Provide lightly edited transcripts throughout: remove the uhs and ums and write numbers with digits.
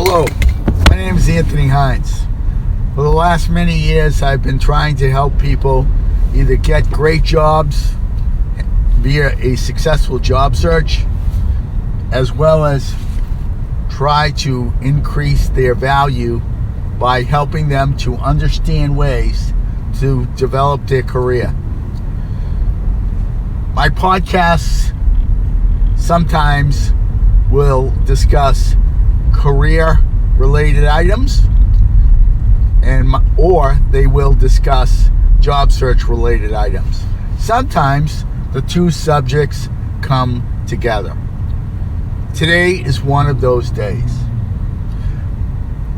Hello, my name is Anthony Hines. For the last many years, I've been trying to help people either get great jobs via a successful job search, as well as try to increase their value by helping them to understand ways to develop their career. My podcasts sometimes will discuss career-related items, or they will discuss job search-related items. Sometimes the two subjects come together. Today is one of those days.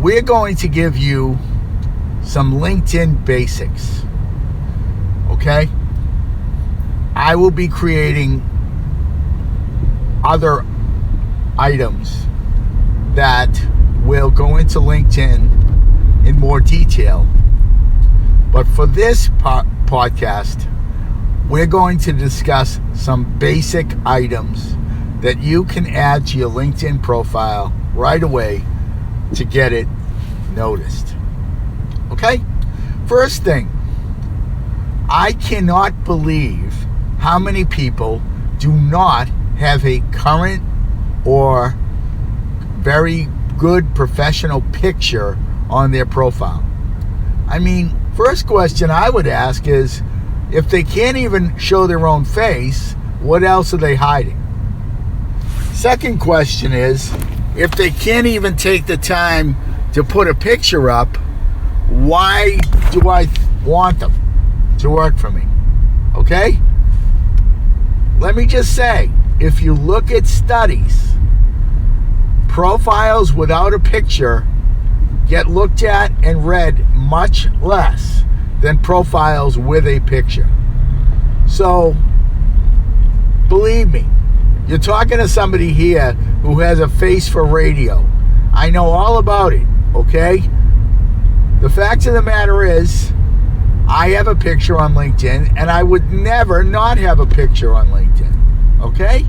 We're going to give you some LinkedIn basics, okay? I will be creating other items that will go into LinkedIn in more detail. But for this podcast, we're going to discuss some basic items that you can add to your LinkedIn profile right away to get it noticed. Okay? First thing, I cannot believe how many people do not have a current or very good professional picture on their profile. I mean, first question I would ask is, if they can't even show their own face, what else are they hiding? Second question is, if they can't even take the time to put a picture up, why do I want them to work for me? Okay? Let me just say, if you look at studies, profiles without a picture get looked at and read much less than profiles with a picture. So, believe me, you're talking to somebody here who has a face for radio. I know all about it, okay? The fact of the matter is, I have a picture on LinkedIn, and I would never not have a picture on LinkedIn, okay?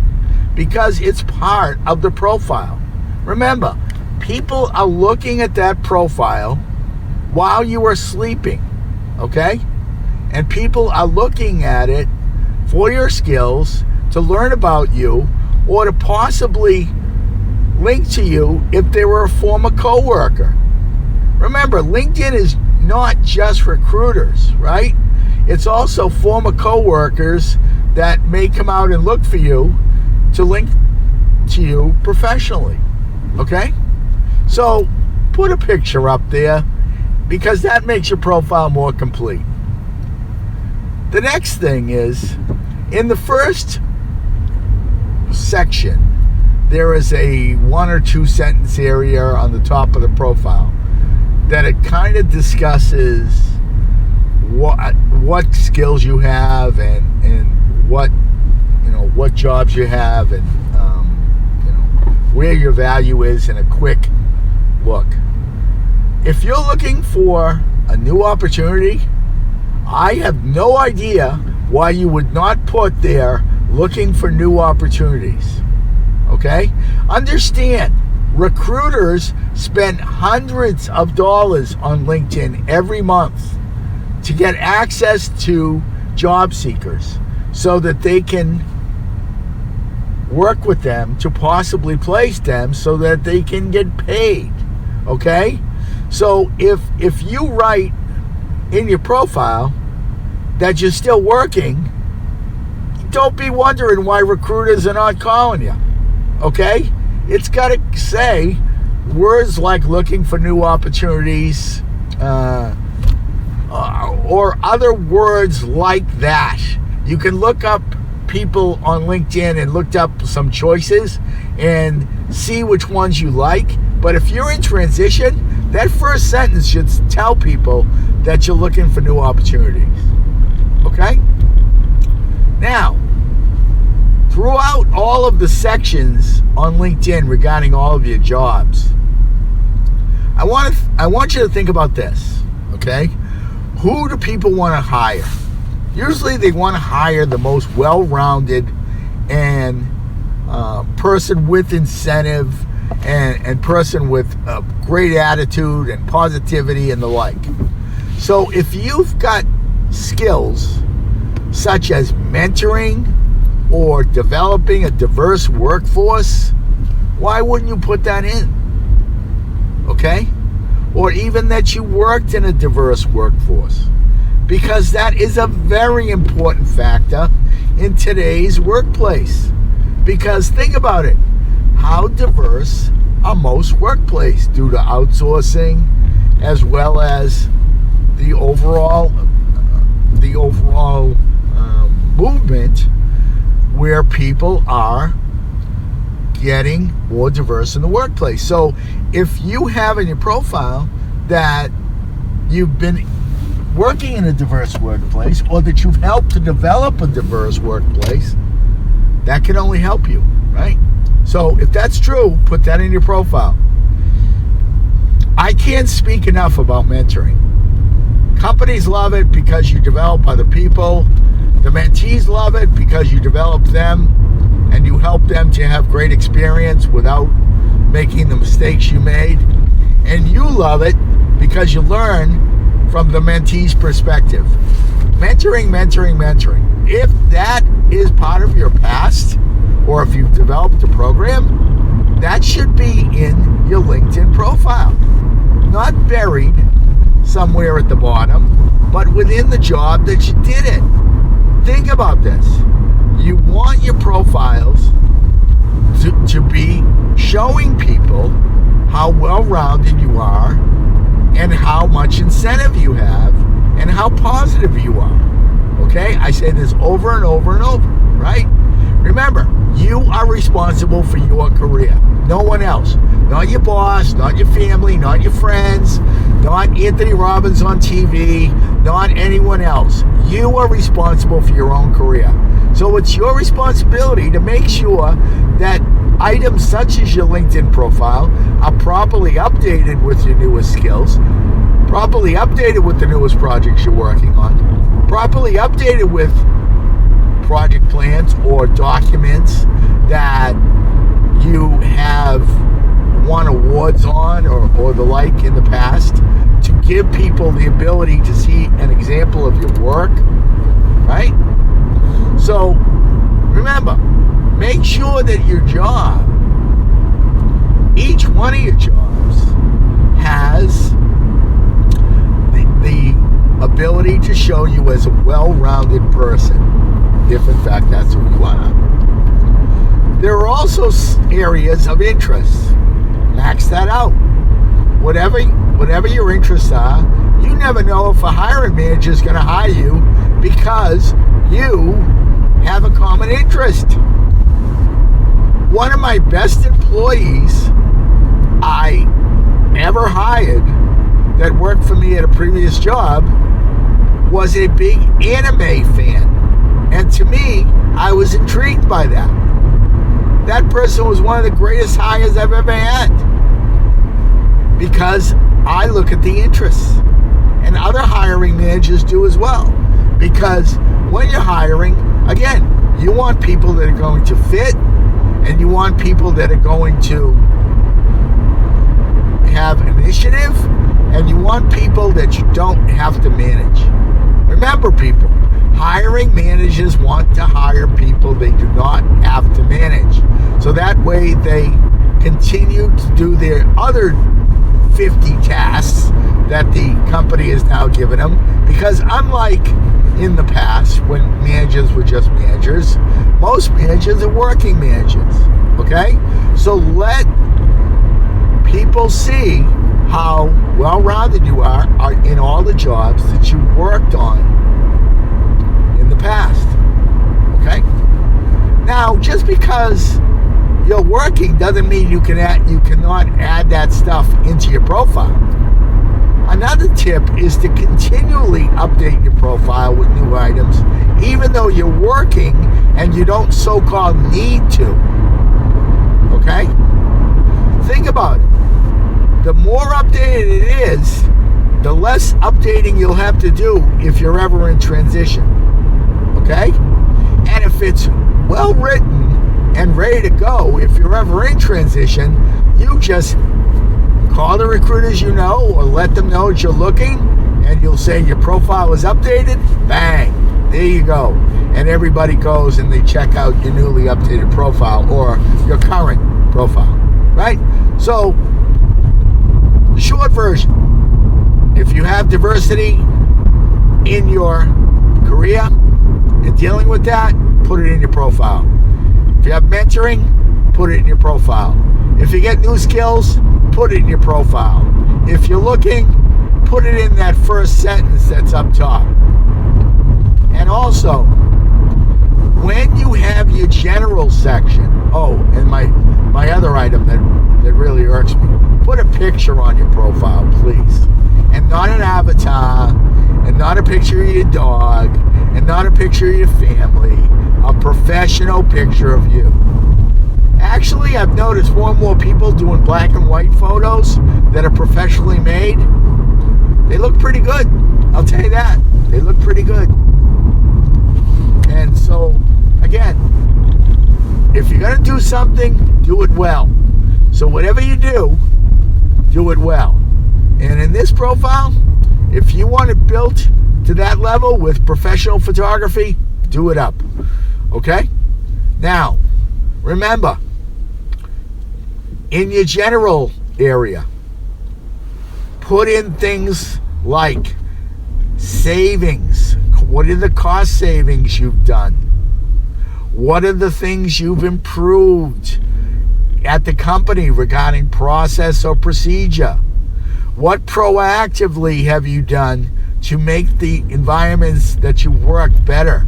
Because it's part of the profile. Remember, people are looking at that profile while you are sleeping, okay? And people are looking at it for your skills, to learn about you, or to possibly link to you if they were a former coworker. Remember, LinkedIn is not just recruiters, right? It's also former coworkers that may come out and look for you to link to you professionally, okay? So put a picture up there, because that makes your profile more complete. The next thing is, in the first section, there is a 1 or 2 sentence area on the top of the profile that it kind of discusses what skills you have and what jobs you have, and where your value is in a quick look. If you're looking for a new opportunity, I have no idea why you would not put there looking for new opportunities. Okay? Understand, recruiters spend hundreds of dollars on LinkedIn every month to get access to job seekers so that they can work with them to possibly place them so that they can get paid. Okay? So if you write in your profile that you're still working, don't be wondering why recruiters are not calling you. Okay? It's got to say words like looking for new opportunities, or other words like that. You can look up people on LinkedIn and look up some choices and see which ones you like. But if you're in transition, that first sentence should tell people that you're looking for new opportunities. Okay? Now, throughout all of the sections on LinkedIn regarding all of your jobs, I want you to think about this, okay? Who do people want to hire? Usually they want to hire the most well-rounded and person with incentive and person with a great attitude and positivity and the like. So if you've got skills such as mentoring or developing a diverse workforce, why wouldn't you put that in? Okay? Or even that you worked in a diverse workforce, because that is a very important factor in today's workplace. Because think about it, how diverse are most workplaces due to outsourcing, as well as the overall movement where people are getting more diverse in the workplace. So if you have in your profile that you've been working in a diverse workplace, or that you've helped to develop a diverse workplace, that can only help you, right? So if that's true, put that in your profile. I can't speak enough about mentoring. Companies love it because you develop other people. The mentees love it because you develop them and you help them to have great experience without making the mistakes you made. And you love it because you learn from the mentee's perspective. Mentoring. If that is part of your past, or if you've developed a program, that should be in your LinkedIn profile. Not buried somewhere at the bottom, but within the job that you did it. Think about this. You want your profiles to be showing people how well-rounded you are and how much incentive you have and how positive you are. Okay? I say this over and over and over, right? Remember, you are responsible for your career. No one else. Not your boss, not your family, not your friends, not Anthony Robbins on TV, not anyone else. You are responsible for your own career. So it's your responsibility to make sure that items such as your LinkedIn profile are properly updated with your newest skills, properly updated with the newest projects you're working on, properly updated with project plans or documents that you have won awards on or the like in the past, to give people the ability to see an example of your work, right? So remember, make sure that your job, each one of your jobs, has the ability to show you as a well-rounded person, if in fact that's who you are. There are also areas of interest. Max that out. Whatever your interests are, you never know if a hiring manager is going to hire you because you have a common interest. One of my best employees I ever hired that worked for me at a previous job was a big anime fan. And to me, I was intrigued by that. That person was one of the greatest hires I've ever had, because I look at the interests, and other hiring managers do as well. Because when you're hiring, again, you want people that are going to fit, and you want people that are going to have initiative, and you want people that you don't have to manage. Remember, people, hiring managers want to hire people they do not have to manage. So that way they continue to do their other 50 tasks that the company has now given them. Because unlike in the past, when managers were just managers, most managers are working managers. Okay? So let people see how well-rounded you are in all the jobs that you worked on in the past. Okay? Now, just because you're working doesn't mean you cannot add that stuff into your profile. Another tip is to continually update your profile with new items, even though you're working and you don't so-called need to. Okay? Think about it. The more updated it is, the less updating you'll have to do if you're ever in transition. Okay? And if it's well written and ready to go. If you're ever in transition, you just call the recruiters you know, or let them know that you're looking, and you'll say your profile is updated. Bang, there you go. And everybody goes and they check out your newly updated profile or your current profile, right? So the short version, if you have diversity in your career and dealing with that, put it in your profile. If you have mentoring, put it in your profile. If you get new skills, put it in your profile. If you're looking, put it in that first sentence that's up top. And also, when you have your general section, and my other item that really irks me, put a picture on your profile, please. And not an avatar, and not a picture of your dog, and not a picture of your family, a professional picture of you. Actually, I've noticed more and more people doing black and white photos that are professionally made. They look pretty good. I'll tell you that. They look pretty good. And so, again, if you're going to do something, do it well. So whatever you do it well. And in this profile, if you want it built to that level with professional photography, do it up. Okay? Now, remember, in your general area, put in things like savings. What are the cost savings you've done? What are the things you've improved at the company regarding process or procedure? What proactively have you done to make the environments that you work better?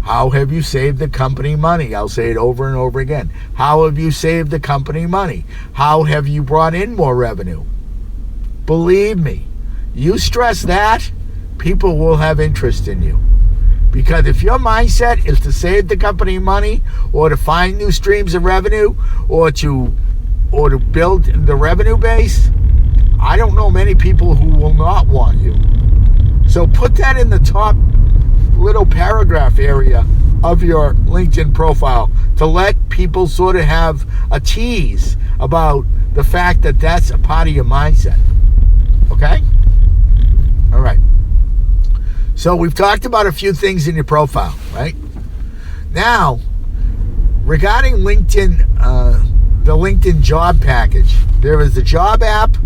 How have you saved the company money? I'll say it over and over again. How have you saved the company money? How have you brought in more revenue? Believe me, you stress that, people will have interest in you. Because if your mindset is to save the company money, or to find new streams of revenue, or to build the revenue base, I don't know many people who will not want you. So put that in the top little paragraph area of your LinkedIn profile to let people sort of have a tease about the fact that that's a part of your mindset. Okay? All right. So we've talked about a few things in your profile, right? Now, regarding LinkedIn, the LinkedIn job package, there is a job app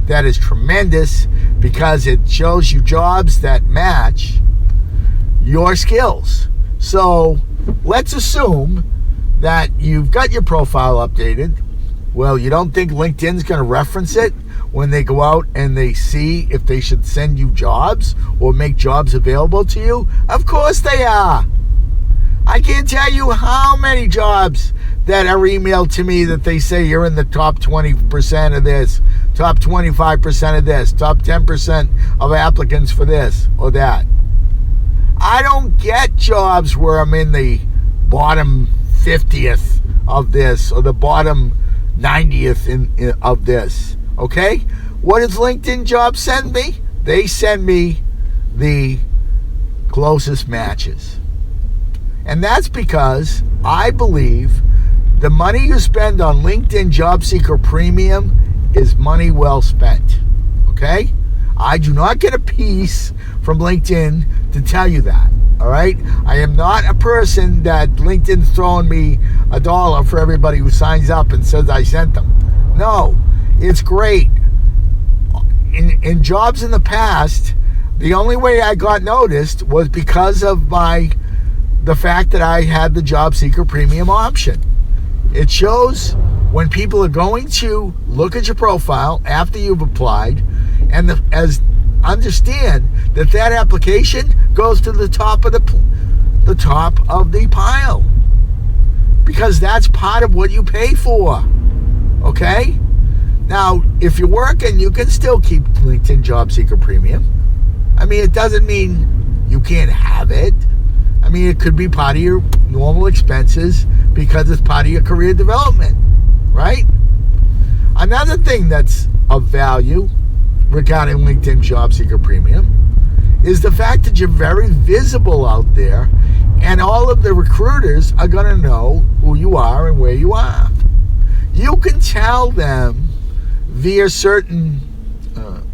that is tremendous because it shows you jobs that match your skills. So let's assume that you've got your profile updated. Well, you don't think LinkedIn's going to reference it when they go out and they see if they should send you jobs or make jobs available to you? Of course they are. I can't tell you how many jobs that are emailed to me that they say you're in the top 20% of this, top 25% of this, top 10% of applicants for this or that. I don't get jobs where I'm in the bottom 50th of this or the bottom 90th of this. Okay? What does LinkedIn Jobs send me? They send me the closest matches. And that's because I believe the money you spend on LinkedIn Job Seeker Premium is money well spent. Okay? I do not get a piece from LinkedIn to tell you that. All right? I am not a person that LinkedIn's throwing me $1 for everybody who signs up and says I sent them. No. It's great. In jobs in the past, the only way I got noticed was because of the fact that I had the Job Seeker Premium option. It shows when people are going to look at your profile after you've applied, and understand that application goes to the top of the pile, because that's part of what you pay for. Okay? Now, if you're working, you can still keep LinkedIn Job Seeker Premium. I mean, it doesn't mean you can't have it. I mean, it could be part of your normal expenses because it's part of your career development, right? Another thing that's of value regarding LinkedIn Job Seeker Premium is the fact that you're very visible out there And all of the recruiters are going to know who you are and where you are. You can tell them via certain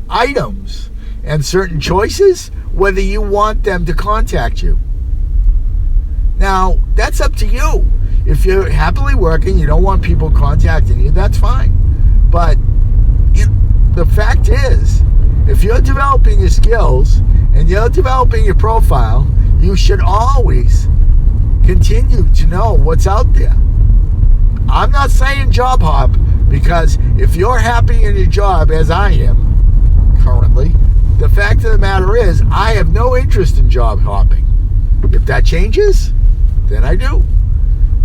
items and certain choices whether you want them to contact you. Now, that's up to you. If you're happily working, you don't want people contacting you, that's fine. But the fact is, if you're developing your skills and you're developing your profile, you should always continue to know what's out there. I'm not saying job hop, because if you're happy in your job, as I am currently, the fact of the matter is I have no interest in job hopping. If that changes, then I do.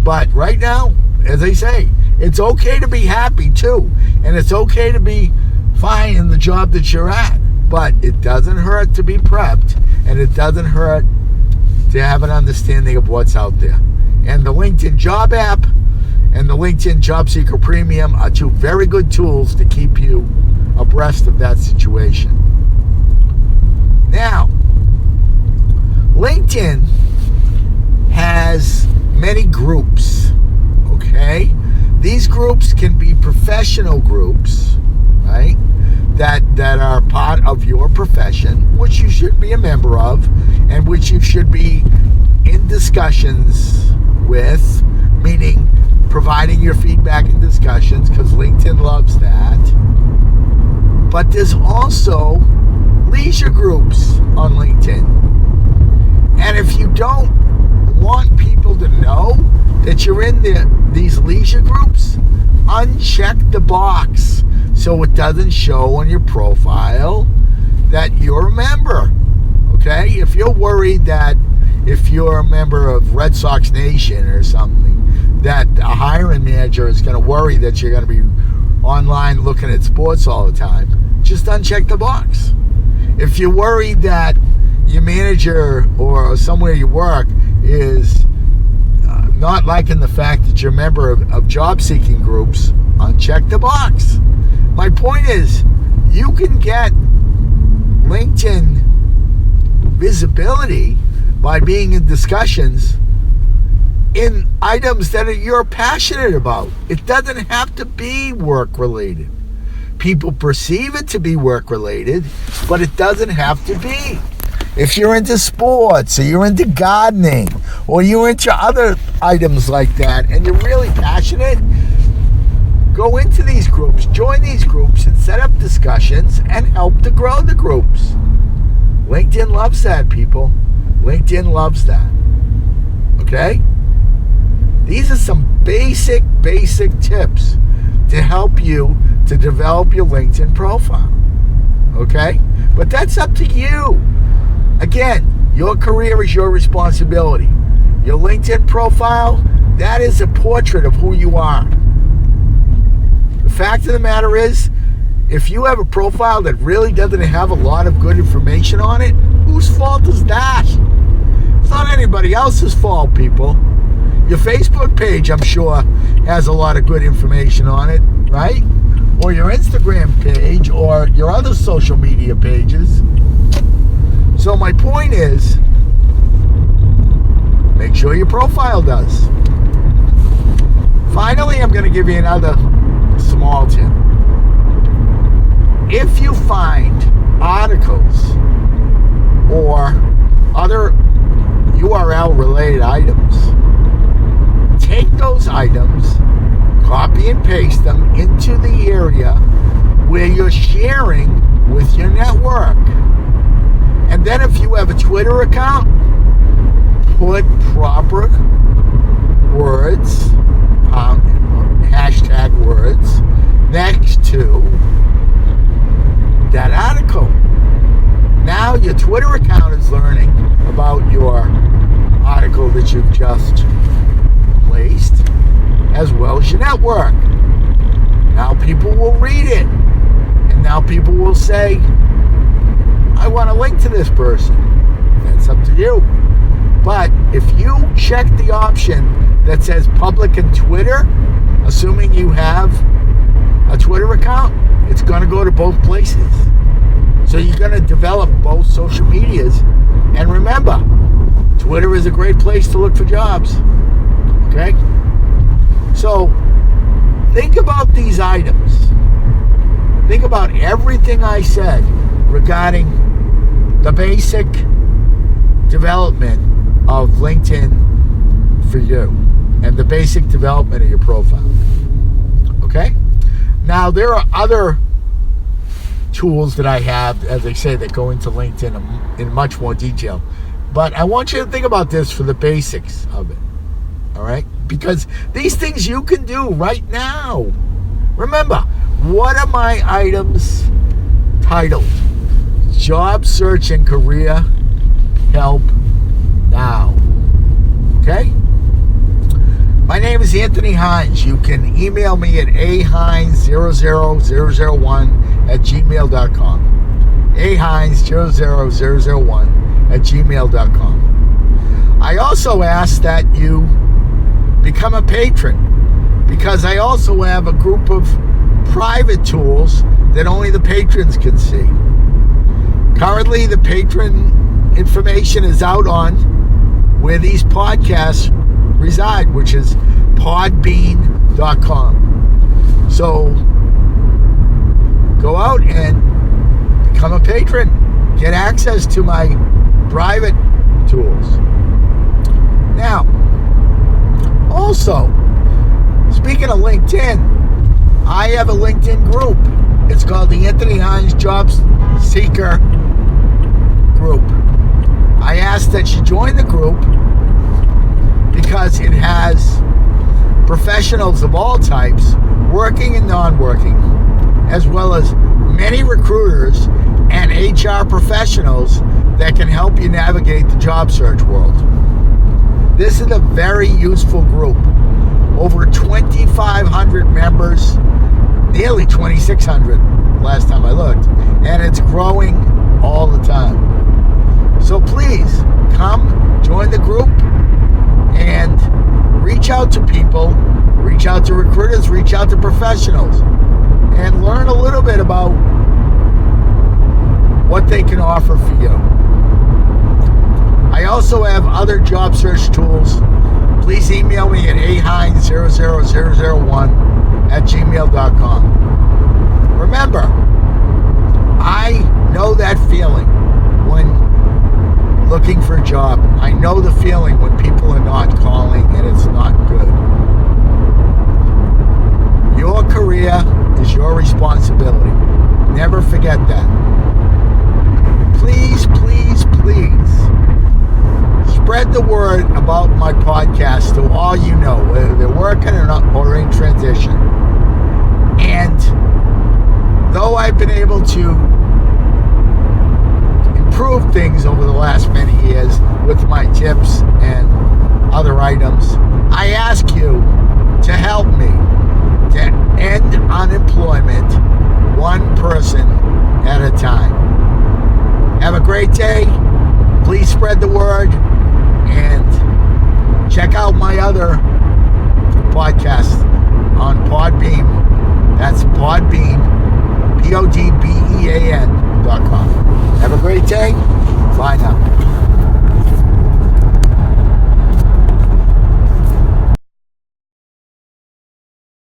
But right now, as I say, it's okay to be happy too, and it's okay to be fine in the job that you're at. But it doesn't hurt to be prepped, and it doesn't hurt to have an understanding of what's out there. And the LinkedIn Job app and the LinkedIn Job Seeker Premium are two very good tools to keep you abreast of that situation. Now, LinkedIn has many groups, okay? These groups can be professional groups, right? That are part of your profession, which you should be a member of, and which you should be in discussions with, meaning providing your feedback in discussions, because LinkedIn loves that. But there's also leisure groups on LinkedIn. And if you don't want people to know that you're in these leisure groups, uncheck the box so it doesn't show on your profile that you're a member. Okay? If you're worried that if you're a member of Red Sox Nation or something, that a hiring manager is going to worry that you're going to be online looking at sports all the time, just uncheck the box. If you're worried that your manager or somewhere you work is not liking the fact that you're a member of job-seeking groups, uncheck the box. My point is, you can get LinkedIn visibility by being in discussions in items that you're passionate about. It doesn't have to be work-related. People perceive it to be work-related, but it doesn't have to be. If you're into sports, or you're into gardening, or you're into other items like that, and you're really passionate, go into these groups, join these groups, and set up discussions and help to grow the groups. LinkedIn loves that, people. LinkedIn loves that. Okay? These are some basic tips to help you to develop your LinkedIn profile. Okay? But that's up to you. Again, your career is your responsibility. Your LinkedIn profile, that is a portrait of who you are. The fact of the matter is, if you have a profile that really doesn't have a lot of good information on it, whose fault is that? It's not anybody else's fault, people. Your Facebook page, I'm sure, has a lot of good information on it, right? Or your Instagram page, or your other social media pages. So my point is, make sure your profile does. Finally, I'm going to give you another small tip. If you find articles or other URL-related items, take those items, copy and paste them into the area where you're sharing with your network. And then if you have a Twitter account, put proper words, hashtag words, next to that article. Now your Twitter account is learning about your article that you've just placed, as well as your network. Now people will read it, and now people will say, I want to link to this person. That's up to you. But if you check the option that says public and Twitter, assuming you have a Twitter account, it's going to go to both places. So you're going to develop both social medias. And remember, Twitter is a great place to look for jobs. Okay? So, think about these items. Think about everything I said regarding the basic development of LinkedIn for you and the basic development of your profile. Okay? Now, there are other tools that I have, as I say, that go into LinkedIn in much more detail. But I want you to think about this for the basics of it. All right? Because these things you can do right now. Remember, what are my items titled? Job search and career help now. Okay? My name is Anthony Hines. You can email me at ahines00001@gmail.com. ahines00001@gmail.com. I also ask that you become a patron, because I also have a group of private tools that only the patrons can see. Currently, the patron information is out on where these podcasts reside, which is podbean.com. So go out and become a patron. Get access to my private tools. Now, also, speaking of LinkedIn, I have a LinkedIn group. It's called the Anthony Hines Job Seeker Group. I ask that you join the group because it has professionals of all types, working and non-working, as well as many recruiters and HR professionals that can help you navigate the job search world. This is a very useful group. Over 2,500 members, nearly 2,600 last time I looked, and it's growing all the time. So please come join the group and reach out to people, reach out to recruiters, reach out to professionals, and learn a little bit about what they can offer for you. I also have other job search tools. Please email me at ahines00001@gmail.com. Remember, I know that feeling when looking for a job. I know the feeling when people are not calling and it's not good. Your career is your responsibility. Never forget that. Please, please, please spread the word about my podcast to all you know, whether they're working or not, or in transition. And though I've been able to improve things over the last many years with my tips and other items, I ask you to help me to end unemployment one person at a time. Have a great day. Please spread the word and check out my other podcast on Podbean. That's Podbean, PODBEAN.com. Have a great day. Bye now.